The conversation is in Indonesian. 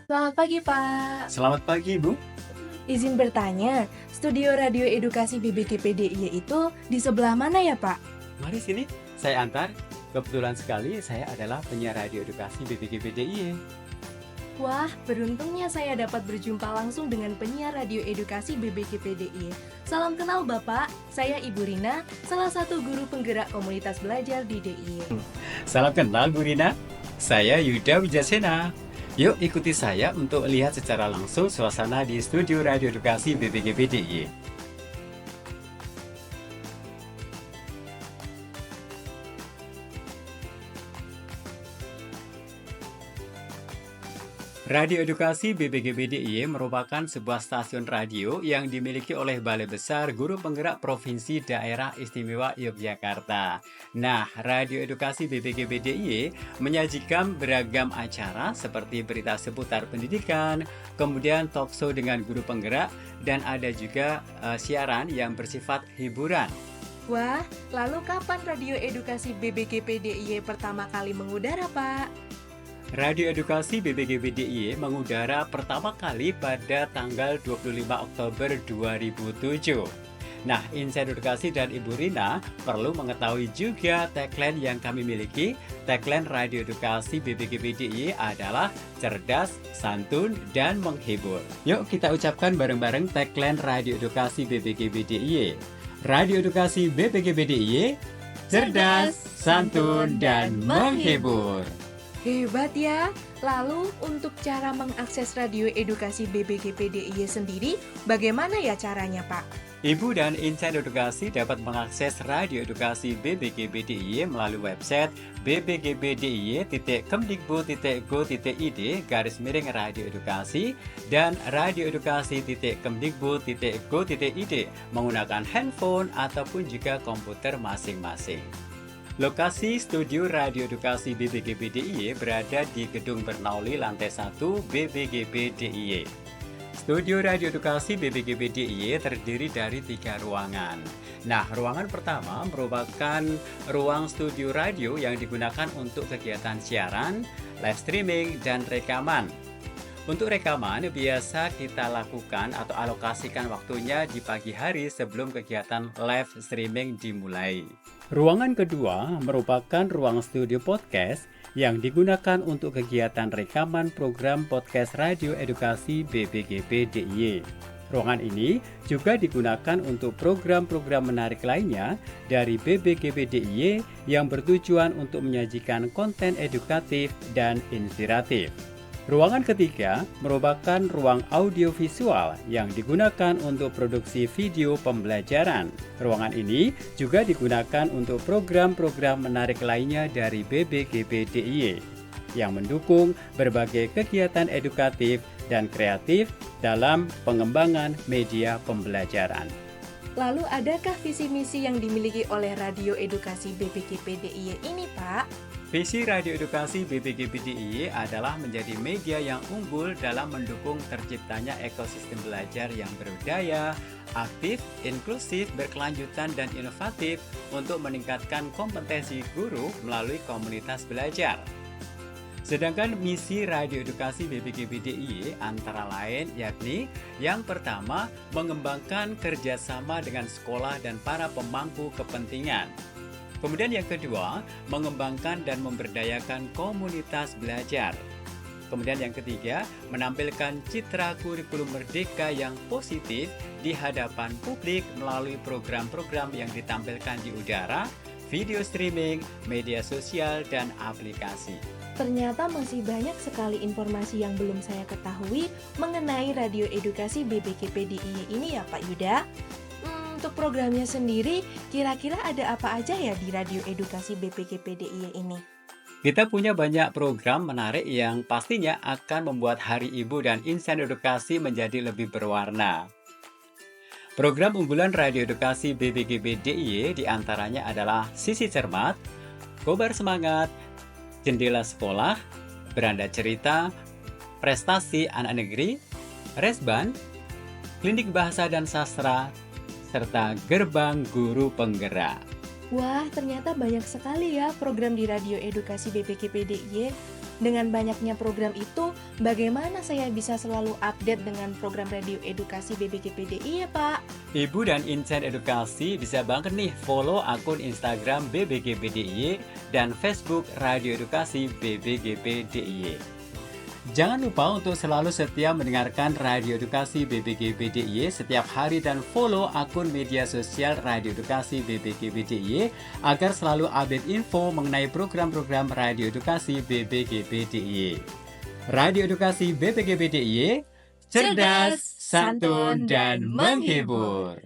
Selamat pagi, Pak. Selamat pagi, Bu. Izin bertanya, studio radio edukasi BBGPDIY itu di sebelah mana ya, Pak? Mari sini, saya antar. Kebetulan sekali saya adalah penyiar radio edukasi BBGPDIY. Wah, beruntungnya saya dapat berjumpa langsung dengan penyiar radio edukasi BBGPDIY. Salam kenal, Bapak. Saya Ibu Rina, salah satu guru penggerak komunitas belajar di DIY. Salam kenal, Bu Rina. Saya Yuda Wijasena. Yuk ikuti saya untuk lihat secara langsung suasana di studio radio edukasi BBGPDIY. Radio Edukasi BBGPDIY merupakan sebuah stasiun radio yang dimiliki oleh Balai Besar Guru Penggerak Provinsi Daerah Istimewa Yogyakarta. Nah, Radio Edukasi BBGPDIY menyajikan beragam acara seperti berita seputar pendidikan, kemudian talkshow dengan guru penggerak, dan ada juga siaran yang bersifat hiburan. Wah, lalu kapan radio edukasi BBGPDIY pertama kali mengudara, Pak? Radio Edukasi BBGPDIY mengudara pertama kali pada tanggal 25 Oktober 2007. Nah, Insider Edukasi dan Ibu Rina perlu mengetahui juga tagline yang kami miliki. Tagline Radio Edukasi BBGPDIY adalah cerdas, santun, dan menghibur. Yuk kita ucapkan bareng-bareng tagline Radio Edukasi BBGPDIY. Radio Edukasi BBGPDIY, cerdas, santun, dan menghibur. Hebat ya. Lalu untuk cara mengakses radio edukasi BBGPDIY sendiri, bagaimana ya caranya, Pak? Ibu dan Insider Edukasi dapat mengakses Radio Edukasi BBGPDIY melalui website bbgbdiy.kemdikbud.go.id/radio edukasi dan radioedukasi.kemdikbud.go.id menggunakan handphone ataupun juga komputer masing-masing. Lokasi studio Radio Edukasi BPGB DIY berada di Gedung Bernauli lantai 1 BPGB DIY. Studio Radio Edukasi BPGB DIY terdiri dari 3 ruangan. Nah, ruangan pertama merupakan ruang studio radio yang digunakan untuk kegiatan siaran, live streaming, dan rekaman. Untuk rekaman, biasa kita lakukan atau alokasikan waktunya di pagi hari sebelum kegiatan live streaming dimulai. Ruangan kedua merupakan ruang studio podcast yang digunakan untuk kegiatan rekaman program podcast Radio Edukasi BPGB DIY. Ruangan ini juga digunakan untuk program-program menarik lainnya dari BPGB DIY yang bertujuan untuk menyajikan konten edukatif dan inspiratif. Ruangan ketiga merupakan ruang audiovisual yang digunakan untuk produksi video pembelajaran. Ruangan ini juga digunakan untuk program-program menarik lainnya dari BPGB DIY yang mendukung berbagai kegiatan edukatif dan kreatif dalam pengembangan media pembelajaran. Lalu adakah visi misi yang dimiliki oleh Radio Edukasi BPGB DIY ini, Pak? Visi Radio Edukasi BPGB DIY adalah menjadi media yang unggul dalam mendukung terciptanya ekosistem belajar yang berbudaya, aktif, inklusif, berkelanjutan, dan inovatif untuk meningkatkan kompetensi guru melalui komunitas belajar. Sedangkan misi Radio Edukasi BPGB DIY antara lain yakni yang pertama, mengembangkan kerjasama dengan sekolah dan para pemangku kepentingan. Kemudian yang kedua, mengembangkan dan memberdayakan komunitas belajar. Kemudian yang ketiga, menampilkan citra kurikulum merdeka yang positif di hadapan publik melalui program-program yang ditampilkan di udara, video streaming, media sosial, dan aplikasi. Ternyata masih banyak sekali informasi yang belum saya ketahui mengenai Radio Edukasi BPGB DIY ini ya Pak Yuda. Untuk programnya sendiri, kira-kira ada apa aja ya di Radio Edukasi BPGB DIY ini? Kita punya banyak program menarik yang pastinya akan membuat Hari Ibu dan Insan Edukasi menjadi lebih berwarna. Program unggulan Radio Edukasi BPGB DIY diantaranya adalah Sisi Cermat, Kobar Semangat, Jendela Sekolah, Beranda Cerita, Prestasi Anak Negeri, Resban, Klinik Bahasa dan Sastra, serta Gerbang Guru Penggerak. Wah, ternyata banyak sekali ya program di Radio Edukasi BPGB DIY. Dengan banyaknya program itu, bagaimana saya bisa selalu update dengan program Radio Edukasi BPGB DIY ya Pak? Ibu dan Insan Edukasi bisa banget nih follow akun Instagram BPGB DIY dan Facebook Radio Edukasi BPGB DIY. Jangan lupa untuk selalu setia mendengarkan Radio Edukasi BPGB DIY setiap hari dan follow akun media sosial Radio Edukasi BPGB DIY agar selalu update info mengenai program-program Radio Edukasi BPGB DIY. Radio Edukasi BPGB DIY, cerdas, santun, dan menghibur.